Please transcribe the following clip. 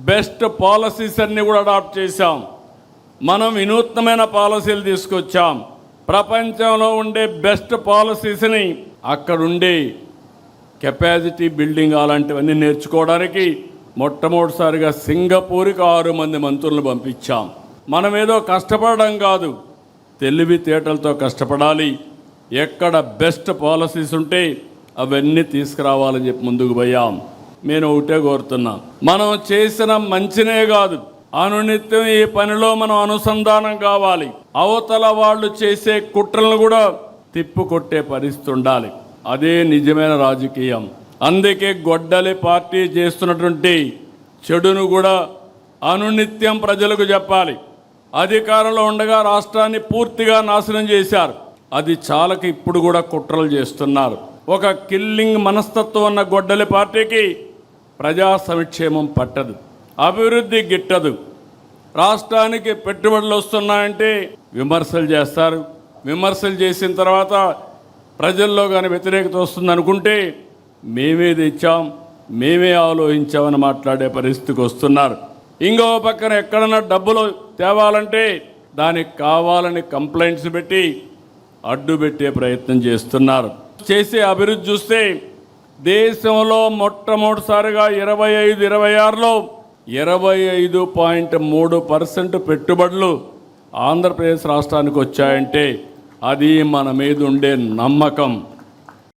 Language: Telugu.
బెస్ట్ పాలసీస్ అన్ని కూడా అడాప్ట్ చేశాం. మనం వినూత్నమైన పాలసీలు తీసుకొచ్చాం. ప్రపంచంలో ఉండే బెస్ట్ పాలసీస్ని అక్కడుండే కెపాసిటీ బిల్డింగ్ అలాంటివన్నీ నేర్చుకోవడానికి మొట్టమొదటిసారిగా సింగపూర్కి 6 మంది మంత్రులను పంపించాం. మనం ఏదో కష్టపడడం కాదు, తెలివితేటలతో కష్టపడాలి. ఎక్కడ బెస్ట్ పాలసీస్ ఉంటే అవన్నీ తీసుకురావాలని చెప్పి ముందుకు పోయాం. నేను ఒకటే కోరుతున్నా, మనం చేసిన మంచినే కాదు, అనునిత్యం ఈ పనిలో మనం అనుసంధానం కావాలి. అవతల వాళ్ళు చేసే కుట్రలను కూడా తిప్పుకొట్టే పరిస్థితి ఉండాలి. అదే నిజమైన రాజకీయం. అందుకే గొడ్డలి పార్టీ చేస్తున్నటువంటి చెడును కూడా అనునిత్యం ప్రజలకు చెప్పాలి. అధికారంలో ఉండగా రాష్ట్రాన్ని పూర్తిగా నాశనం చేశారు. అది చాలక ఇప్పుడు కూడా కుట్రలు చేస్తున్నారు. ఒక కిల్లింగ్ మనస్తత్వం ఉన్న గొడ్డలి పార్టీకి ప్రజా సంక్షేమం పట్టదు, అభివృద్ధి గిట్టదు. రాష్ట్రానికి పెట్టుబడులు వస్తున్నాయంటే విమర్శలు చేస్తారు. విమర్శలు చేసిన తర్వాత ప్రజల్లో కానీ వ్యతిరేకత వస్తుంది అనుకుంటే మేమే తెచ్చాం, మేమే ఆలోచించామని మాట్లాడే పరిస్థితికి వస్తున్నారు. ఇంకో పక్కన ఎక్కడన్నా డబ్బులు తేవాలంటే దానికి కావాలని కంప్లైంట్స్ పెట్టి అడ్డు పెట్టే ప్రయత్నం చేస్తున్నారు. చేసే అభివృద్ధి చూస్తే దేశంలో మొట్టమొదటిసారిగా 25-26లో 25.3% పెట్టుబడులు ఆంధ్రప్రదేశ్ రాష్ట్రానికి వచ్చాయంటే అది మన మీద ఉండే నమ్మకం.